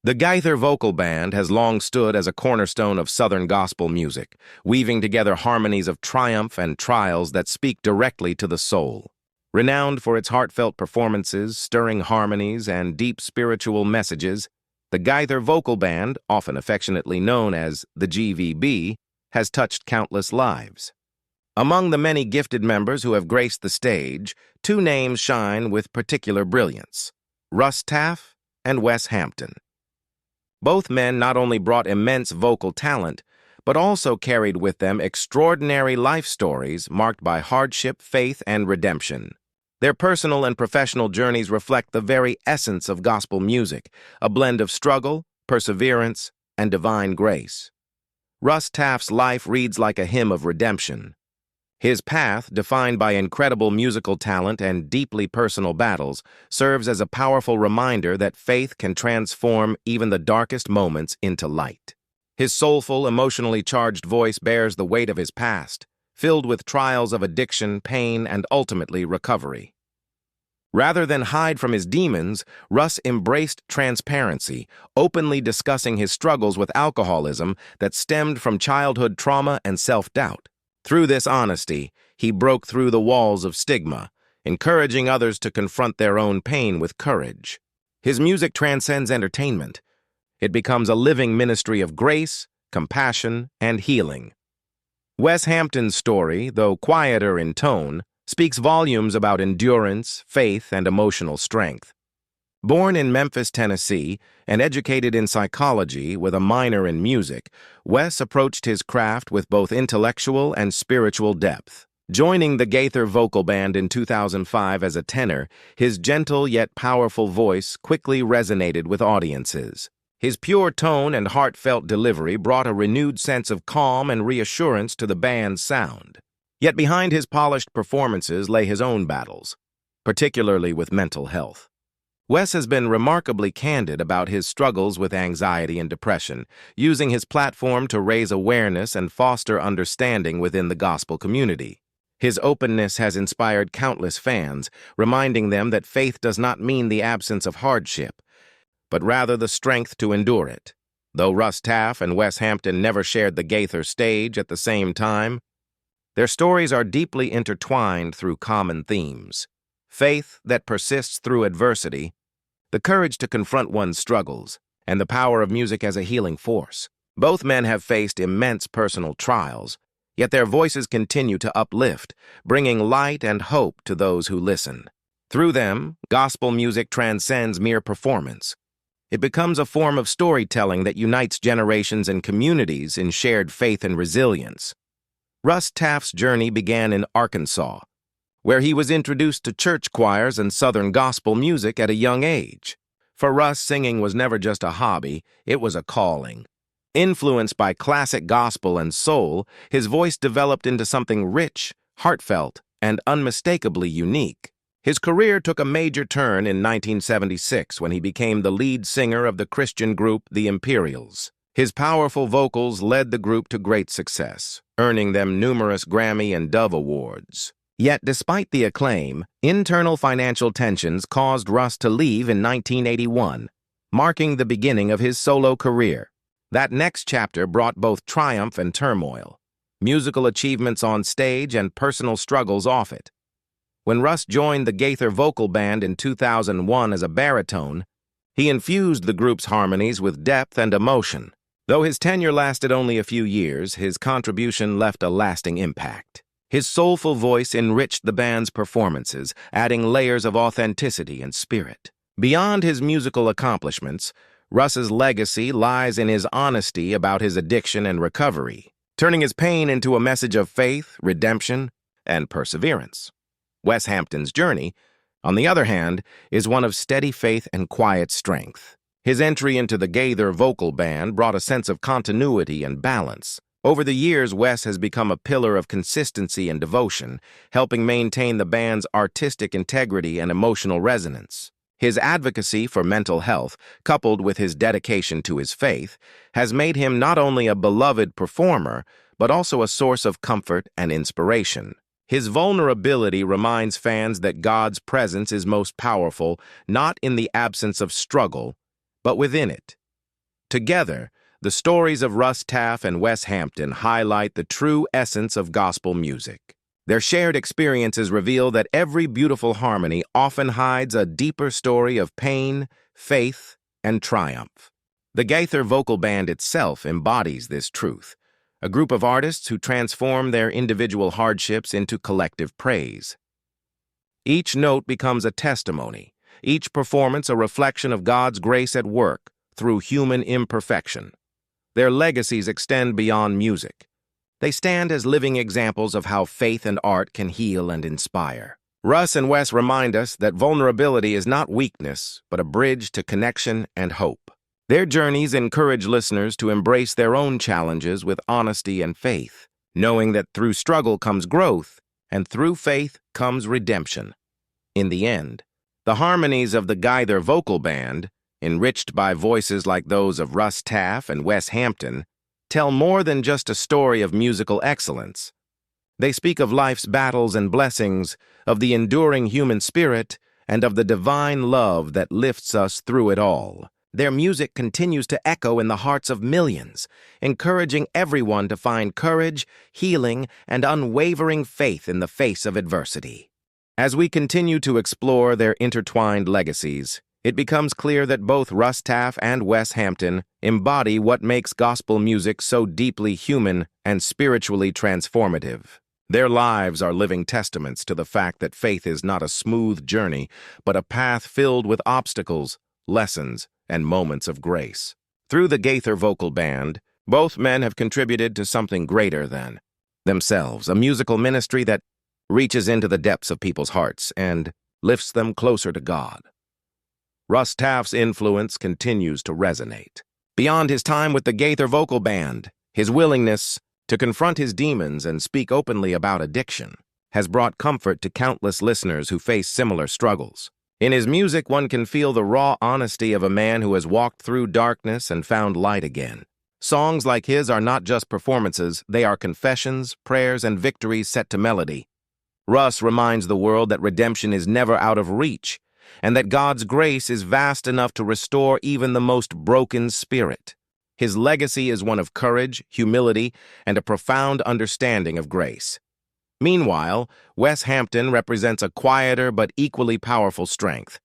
The Gaither vocal band has long stood as a cornerstone of Southern gospel music, weaving together harmonies of triumph and trials that speak directly to the soul. Renowned for its heartfelt performances, stirring harmonies, and deep spiritual messages, the Gaither vocal band, often affectionately known as the GVB, has touched countless lives. Among the many gifted members who have graced the stage, two names shine with particular brilliance: Russ Taff and Wes Hampton. Both men not only brought immense vocal talent, but also carried with them extraordinary life stories marked by hardship, faith, and redemption. Their personal and professional journeys reflect the very essence of gospel music, a blend of struggle, perseverance, and divine grace. Russ Taff's life reads like a hymn of redemption. His path, defined by incredible musical talent and deeply personal battles, serves as a powerful reminder that faith can transform even the darkest moments into light. His soulful, emotionally charged voice bears the weight of his past, filled with trials of addiction, pain, and ultimately recovery. Rather than hide from his demons, Russ embraced transparency, openly discussing his struggles with alcoholism that stemmed from childhood trauma and self-doubt. Through this honesty, he broke through the walls of stigma, encouraging others to confront their own pain with courage. His music transcends entertainment. It becomes a living ministry of grace, compassion, and healing. Wes Hampton's story, though quieter in tone, speaks volumes about endurance, faith, and emotional strength. Born in Memphis, Tennessee, and educated in psychology with a minor in music, Wes approached his craft with both intellectual and spiritual depth. Joining the Gaither vocal band in 2005 as a tenor, his gentle yet powerful voice quickly resonated with audiences. His pure tone and heartfelt delivery brought a renewed sense of calm and reassurance to the band's sound. Yet behind his polished performances lay his own battles, particularly with mental health. Wes has been remarkably candid about his struggles with anxiety and depression, using his platform to raise awareness and foster understanding within the gospel community. His openness has inspired countless fans, reminding them that faith does not mean the absence of hardship, but rather the strength to endure it. Though Russ Taff and Wes Hampton never shared the Gaither stage at the same time, their stories are deeply intertwined through common themes: faith that persists through adversity, the courage to confront one's struggles, and the power of music as a healing force. Both men have faced immense personal trials, yet their voices continue to uplift, bringing light and hope to those who listen. Through them, gospel music transcends mere performance. It becomes a form of storytelling that unites generations and communities in shared faith and resilience. Russ Taff's journey began in Arkansas, where he was introduced to church choirs and Southern gospel music at a young age. For Russ, singing was never just a hobby, it was a calling. Influenced by classic gospel and soul, his voice developed into something rich, heartfelt, and unmistakably unique. His career took a major turn in 1976 when he became the lead singer of the Christian group The Imperials. His powerful vocals led the group to great success, earning them numerous Grammy and Dove Awards. Yet, despite the acclaim, internal financial tensions caused Russ to leave in 1981, marking the beginning of his solo career. That next chapter brought both triumph and turmoil, musical achievements on stage and personal struggles off it. When Russ joined the Gaither vocal band in 2001 as a baritone, he infused the group's harmonies with depth and emotion. Though his tenure lasted only a few years, his contribution left a lasting impact. His soulful voice enriched the band's performances, adding layers of authenticity and spirit. Beyond his musical accomplishments, Russ's legacy lies in his honesty about his addiction and recovery, turning his pain into a message of faith, redemption, and perseverance. Wes Hampton's journey, on the other hand, is one of steady faith and quiet strength. His entry into the Gaither vocal band brought a sense of continuity and balance. Over the years, Wes has become a pillar of consistency and devotion, helping maintain the band's artistic integrity and emotional resonance. His advocacy for mental health, coupled with his dedication to his faith, has made him not only a beloved performer, but also a source of comfort and inspiration. His vulnerability reminds fans that God's presence is most powerful, not in the absence of struggle, but within it. Together, the stories of Russ Taff and Wes Hampton highlight the true essence of gospel music. Their shared experiences reveal that every beautiful harmony often hides a deeper story of pain, faith, and triumph. The Gaither vocal band itself embodies this truth, a group of artists who transform their individual hardships into collective praise. Each note becomes a testimony, each performance a reflection of God's grace at work through human imperfection. Their legacies extend beyond music. They stand as living examples of how faith and art can heal and inspire. Russ and Wes remind us that vulnerability is not weakness, but a bridge to connection and hope. Their journeys encourage listeners to embrace their own challenges with honesty and faith, knowing that through struggle comes growth, and through faith comes redemption. In the end, the harmonies of the Gaither vocal band, enriched by voices like those of Russ Taff and Wes Hampton, tell more than just a story of musical excellence. They speak of life's battles and blessings, of the enduring human spirit, and of the divine love that lifts us through it all. Their music continues to echo in the hearts of millions, encouraging everyone to find courage, healing, and unwavering faith in the face of adversity. As we continue to explore their intertwined legacies, it becomes clear that both Russ Taff and Wes Hampton embody what makes gospel music so deeply human and spiritually transformative. Their lives are living testaments to the fact that faith is not a smooth journey, but a path filled with obstacles, lessons, and moments of grace. Through the Gaither vocal band, both men have contributed to something greater than themselves, a musical ministry that reaches into the depths of people's hearts and lifts them closer to God. Russ Taff's influence continues to resonate. Beyond his time with the Gaither vocal band, his willingness to confront his demons and speak openly about addiction has brought comfort to countless listeners who face similar struggles. In his music, one can feel the raw honesty of a man who has walked through darkness and found light again. Songs like his are not just performances, they are confessions, prayers, and victories set to melody. Russ reminds the world that redemption is never out of reach, and that God's grace is vast enough to restore even the most broken spirit. His legacy is one of courage, humility, and a profound understanding of grace. Meanwhile, Wes Hampton represents a quieter but equally powerful strength.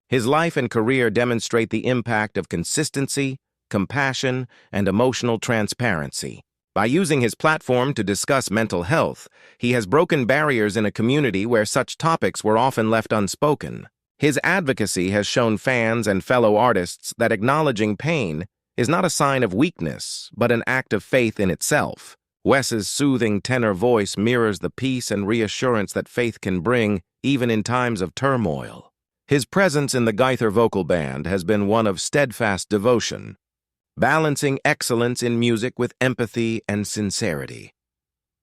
His life and career demonstrate the impact of consistency, compassion, and emotional transparency. By using his platform to discuss mental health, he has broken barriers in a community where such topics were often left unspoken. His advocacy has shown fans and fellow artists that acknowledging pain is not a sign of weakness, but an act of faith in itself. Wes's soothing tenor voice mirrors the peace and reassurance that faith can bring, even in times of turmoil. His presence in the Gaither vocal band has been one of steadfast devotion, balancing excellence in music with empathy and sincerity.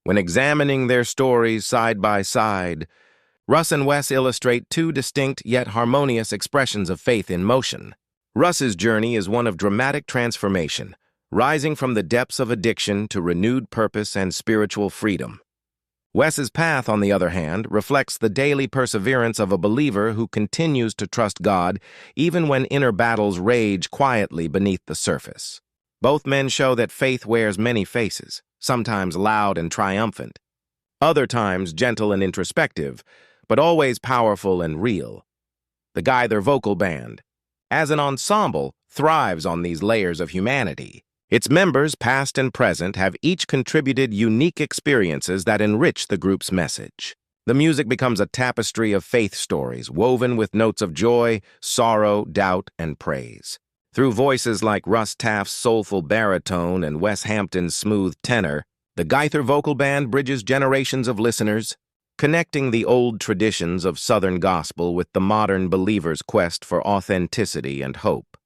When examining their stories side by side, Russ and Wes illustrate two distinct yet harmonious expressions of faith in motion. Russ's journey is one of dramatic transformation, rising from the depths of addiction to renewed purpose and spiritual freedom. Wes's path, on the other hand, reflects the daily perseverance of a believer who continues to trust God even when inner battles rage quietly beneath the surface. Both men show that faith wears many faces, sometimes loud and triumphant, other times gentle and introspective, but always powerful and real. The Gaither vocal band, as an ensemble, thrives on these layers of humanity. Its members, past and present, have each contributed unique experiences that enrich the group's message. The music becomes a tapestry of faith stories, woven with notes of joy, sorrow, doubt, and praise. Through voices like Russ Taff's soulful baritone and Wes Hampton's smooth tenor, the Gaither vocal band bridges generations of listeners, connecting the old traditions of Southern gospel with the modern believer's quest for authenticity and hope.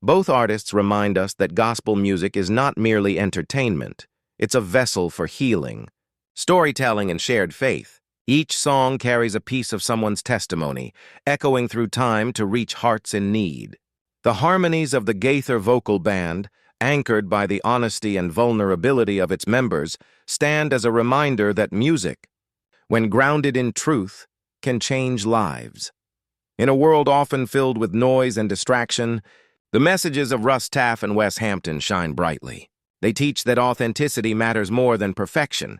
Both artists remind us that gospel music is not merely entertainment, it's a vessel for healing, storytelling, and shared faith. Each song carries a piece of someone's testimony, echoing through time to reach hearts in need. The harmonies of the Gaither vocal band, anchored by the honesty and vulnerability of its members, stand as a reminder that music, when grounded in truth, can change lives. In a world often filled with noise and distraction, The messages of Russ Taff and Wes Hampton shine brightly. They teach that authenticity matters more than perfection,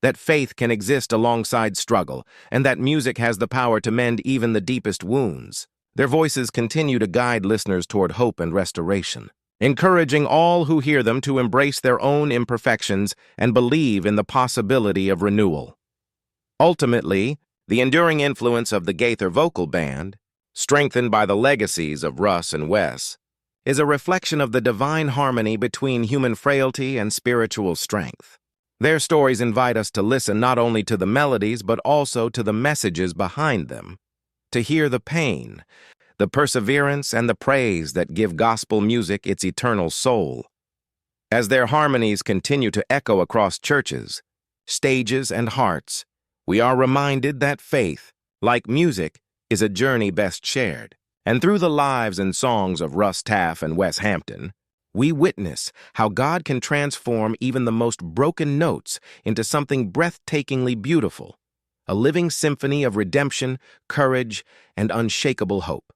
that faith can exist alongside struggle, and that music has the power to mend even the deepest wounds. Their voices continue to guide listeners toward hope and restoration, encouraging all who hear them to embrace their own imperfections and believe in the possibility of renewal. Ultimately, the enduring influence of the Gaither vocal band, strengthened by the legacies of Russ and Wes, is a reflection of the divine harmony between human frailty and spiritual strength. Their stories invite us to listen not only to the melodies but also to the messages behind them, to hear the pain, the perseverance, and the praise that give gospel music its eternal soul. As their harmonies continue to echo across churches, stages, and hearts, we are reminded that faith, like music, is a journey best shared. And through the lives and songs of Russ Taff and Wes Hampton, we witness how God can transform even the most broken notes into something breathtakingly beautiful, a living symphony of redemption, courage, and unshakable hope.